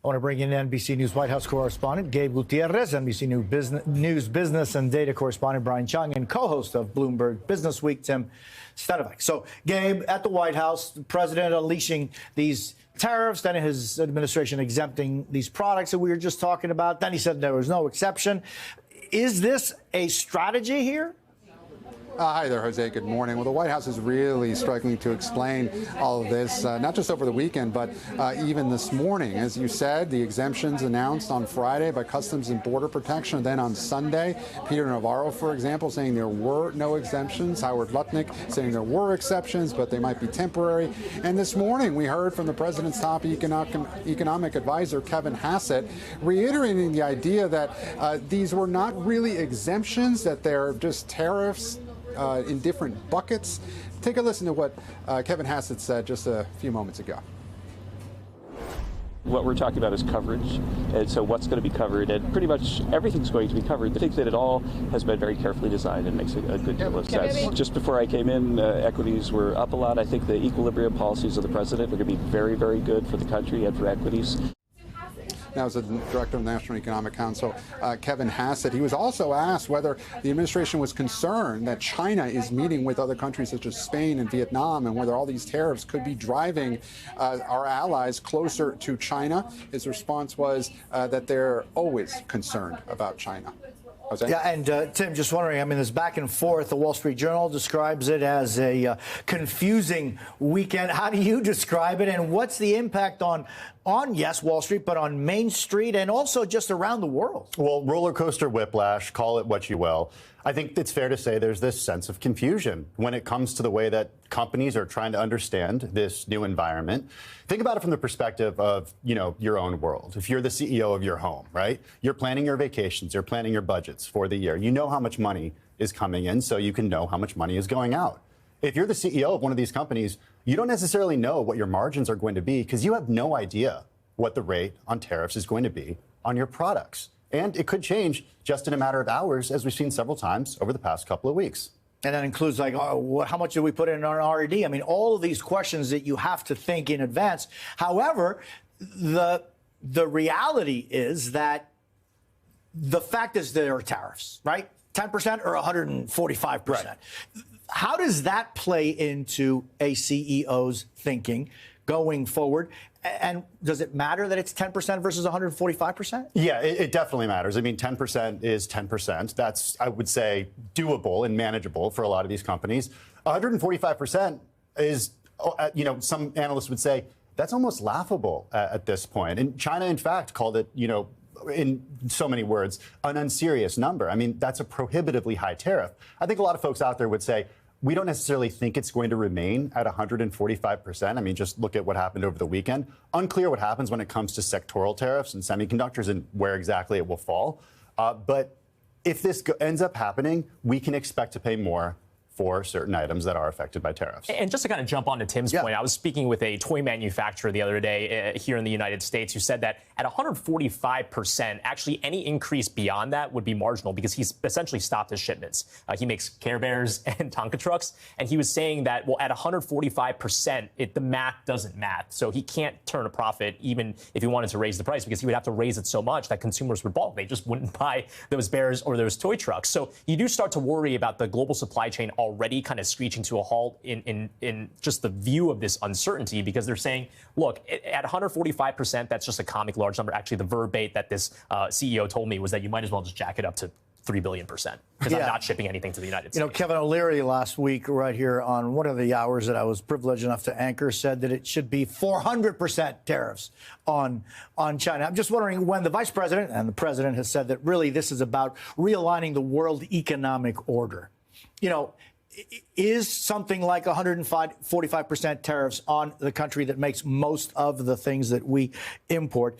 I want to bring in NBC News White House correspondent Gabe Gutierrez, NBC News business and data correspondent Brian Chung, and co-host of Bloomberg Business Week, Tim Stenovec. So, Gabe, at the White House, the president unleashing these tariffs, then his administration exempting these products that we were just talking about. Then he said there was no exception. Is this a strategy here? Hi there, Jose. Good morning. Well, the White House is really struggling to explain all of this, not just over the weekend, but even this morning. As you said, the exemptions announced on Friday by Customs and Border Protection. And then on Sunday, Peter Navarro, for example, saying there were no exemptions. Howard Lutnick saying there were exceptions, but they might be temporary. And this morning, we heard from the president's top economic advisor, Kevin Hassett, reiterating the idea that these were not really exemptions, that they're just tariffs in different buckets. Take a listen to what Kevin Hassett said just a few moments ago. What we're talking about is coverage, and so what's going to be covered, and pretty much everything's going to be covered. I think that it all has been very carefully designed and makes a good deal of sense. Just before I came in, equities were up a lot. I think the equilibrium policies of the president are going to be very, very good for the country and for equities. That was the director of the National Economic Council, Kevin Hassett. He was also asked whether the administration was concerned that China is meeting with other countries such as Spain and Vietnam, and whether all these tariffs could be driving our allies closer to China. His response was that they're always concerned about China. Jose? Yeah, and Tim, just wondering, I mean, this back and forth, the Wall Street Journal describes it as a confusing weekend. How do you describe it, and what's the impact on, yes, Wall Street, but on Main Street and also just around the world? Well, roller coaster whiplash, call it what you will. I think it's fair to say there's this sense of confusion when it comes to the way that companies are trying to understand this new environment. Think about it from the perspective of, your own world. If you're the CEO of your home, right? You're planning your vacations, you're planning your budgets for the year. You know how much money is coming in, so you can know how much money is going out. If you're the CEO of one of these companies, you don't necessarily know what your margins are going to be because you have no idea what the rate on tariffs is going to be on your products. And it could change just in a matter of hours, as we've seen several times over the past couple of weeks. And that includes, like, how much do we put in our R&D? I mean, all of these questions that you have to think in advance. However, the reality is that the fact is there are tariffs, right? 10% or 145%. Right. How does that play into a CEO's thinking going forward? And does it matter that it's 10% versus 145%? Yeah, it definitely matters. I mean, 10% is 10%. That's, I would say, doable and manageable for a lot of these companies. 145% is, some analysts would say, that's almost laughable at this point. And China, in fact, called it, in so many words, an unserious number. I mean, that's a prohibitively high tariff. I think a lot of folks out there would say, we don't necessarily think it's going to remain at 145%. I mean, just look at what happened over the weekend. Unclear what happens when it comes to sectoral tariffs and semiconductors and where exactly it will fall. But if this ends up happening, we can expect to pay more for certain items that are affected by tariffs. And just to kind of jump on to Tim's point, I was speaking with a toy manufacturer the other day here in the United States who said that at 145%, actually any increase beyond that would be marginal because he's essentially stopped his shipments. He makes Care Bears and Tonka trucks, and he was saying that, well, at 145%, the math doesn't math. So he can't turn a profit even if he wanted to raise the price because he would have to raise it so much that consumers would balk. They just wouldn't buy those bears or those toy trucks. So you do start to worry about the global supply chain already kind of screeching to a halt in just the view of this uncertainty because they're saying, look, at 145%, that's just a comic large number. Actually, the verbate that this CEO told me was that you might as well just jack it up to 3 billion% because I'm not shipping anything to the United States. Kevin O'Leary last week right here on one of the hours that I was privileged enough to anchor said that it should be 400% tariffs on China. I'm just wondering when the vice president and the president has said that really this is about realigning the world economic order. Is something like 145% tariffs on the country that makes most of the things that we import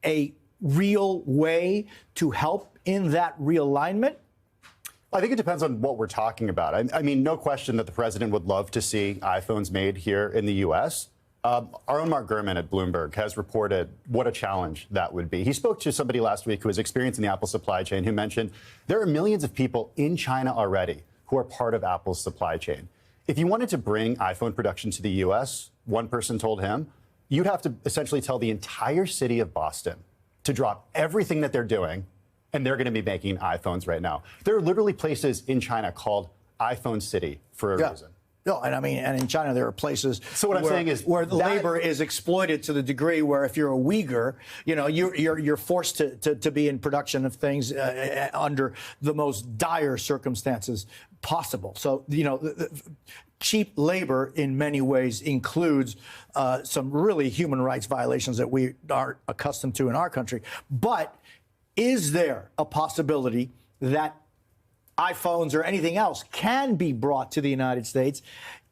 a real way to help in that realignment? I think it depends on what we're talking about. I mean, no question that the president would love to see iPhones made here in the U.S. Our own Mark Gurman at Bloomberg has reported what a challenge that would be. He spoke to somebody last week who was experiencing the Apple supply chain who mentioned there are millions of people in China already who are part of Apple's supply chain. If you wanted to bring iPhone production to the U.S., one person told him, you'd have to essentially tell the entire city of Boston to drop everything that they're doing, and they're going to be making iPhones right now. There are literally places in China called iPhone City for a reason. No, and I mean, and in China there are places. So what I'm saying is where labor is exploited to the degree where if you're a Uyghur, you know, you're forced to be in production of things under the most dire circumstances possible. So you know, cheap labor in many ways includes some really human rights violations that we aren't accustomed to in our country. But is there a possibility that iPhones or anything else can be brought to the United States,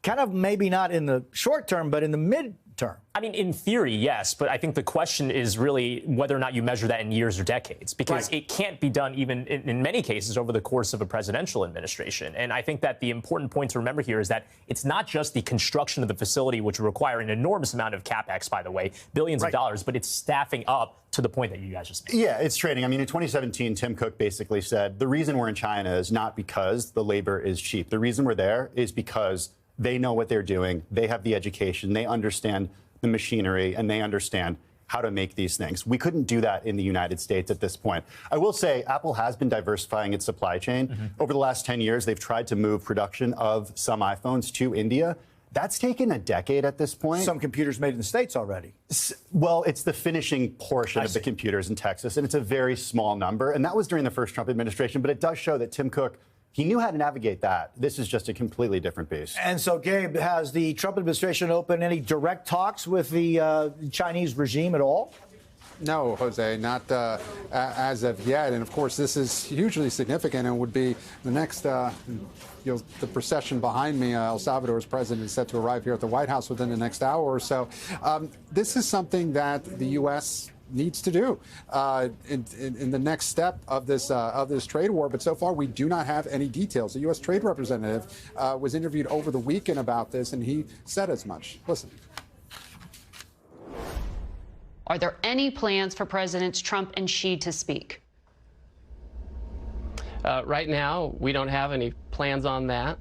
kind of maybe not in the short term, but in the mid-term? I mean, in theory, yes, but I think the question is really whether or not you measure that in years or decades, because it can't be done even in many cases over the course of a presidential administration. And I think that the important point to remember here is that it's not just the construction of the facility, which would require an enormous amount of capex, by the way, billions of dollars, but it's staffing up to the point that you guys just made. Yeah, it's training. I mean, in 2017, Tim Cook basically said the reason we're in China is not because the labor is cheap. The reason we're there is because they know what they're doing. They have the education. They understand the machinery, and they understand how to make these things. We couldn't do that in the United States at this point. I will say Apple has been diversifying its supply chain. Over the last 10 years, they've tried to move production of some iPhones to India. That's taken a decade at this point. Some computers made in the States already. Well, it's the finishing portion of the computers in Texas, and it's a very small number. And that was during the first Trump administration, but it does show that Tim Cook, he knew how to navigate that. This is just a completely different beast. And so, Gabe, has the Trump administration opened any direct talks with the Chinese regime at all? No, Jose, not as of yet. And of course, this is hugely significant and would be the next, the procession behind me. El Salvador's president is set to arrive here at the White House within the next hour or so. This is something that the U.S. needs to do in the next step of this trade war. But so far, we do not have any details. The U.S. trade representative was interviewed over the weekend about this, and he said as much. Listen. Are there any plans for Presidents Trump and Xi to speak? Right now, we don't have any plans on that.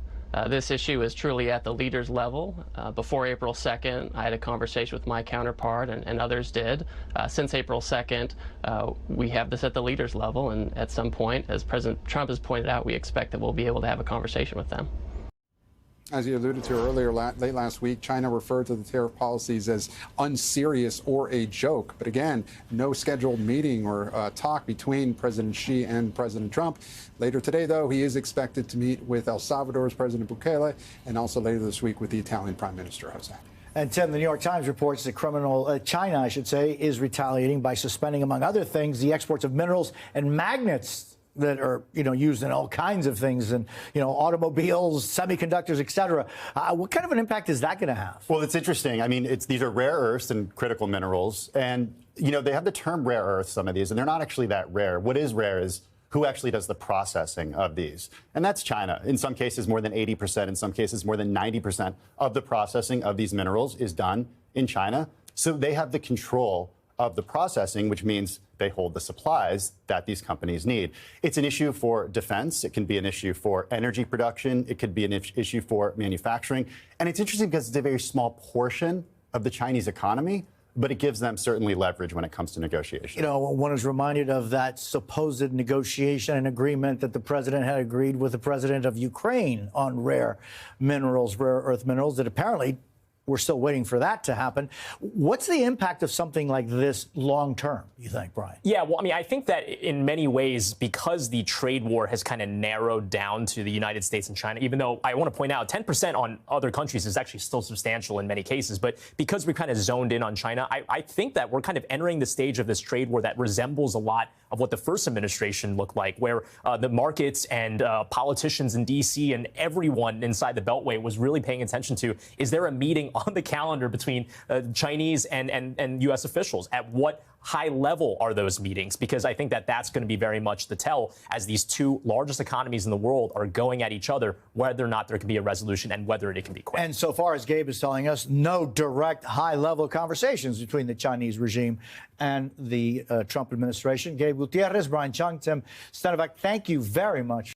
This issue is truly at the leaders' level. Before April 2nd, I had a conversation with my counterpart, and others did. Since April 2nd, we have this at the leaders' level, and at some point, as President Trump has pointed out, we expect that we'll be able to have a conversation with them. As you alluded to earlier, late last week, China referred to the tariff policies as unserious or a joke. But again, no scheduled meeting or talk between President Xi and President Trump. Later today, though, he is expected to meet with El Salvador's President Bukele and also later this week with the Italian Prime Minister, Jose. And Tim, the New York Times reports that China, I should say, is retaliating by suspending, among other things, the exports of minerals and magnets that are, used in all kinds of things, and automobiles, semiconductors, et cetera. What kind of an impact is that going to have? Well, it's interesting. I mean, these are rare earths and critical minerals, and they have the term rare earth, some of these, and they're not actually that rare. What is rare is who actually does the processing of these, and that's China. In some cases, more than 80%. In some cases, more than 90% of the processing of these minerals is done in China. So they have the control of the processing, which means they hold the supplies that these companies need. It's an issue for defense. It can be an issue for energy production. It could be an issue for manufacturing. And it's interesting because it's a very small portion of the Chinese economy, but it gives them certainly leverage when it comes to negotiation. One is reminded of that supposed negotiation and agreement that the president had agreed with the president of Ukraine on rare earth minerals, that apparently we're still waiting for that to happen. What's the impact of something like this long term, you think, Brian? Yeah, well, I mean, I think that in many ways, because the trade war has kind of narrowed down to the United States and China, even though I want to point out 10% on other countries is actually still substantial in many cases. But because we kind of zoned in on China, I think that we're kind of entering the stage of this trade war that resembles a lot of what the first administration looked like, where the markets and politicians in D.C. and everyone inside the Beltway was really paying attention to, is there a meeting on the calendar between Chinese and U.S. officials? At what high level are those meetings? Because I think that that's going to be very much the tell as these two largest economies in the world are going at each other, whether or not there can be a resolution and whether it can be quick. And so far, as Gabe is telling us, no direct high-level conversations between the Chinese regime and the Trump administration. Gabe Gutierrez, Brian Chung, Tim Stenovac, thank you very much.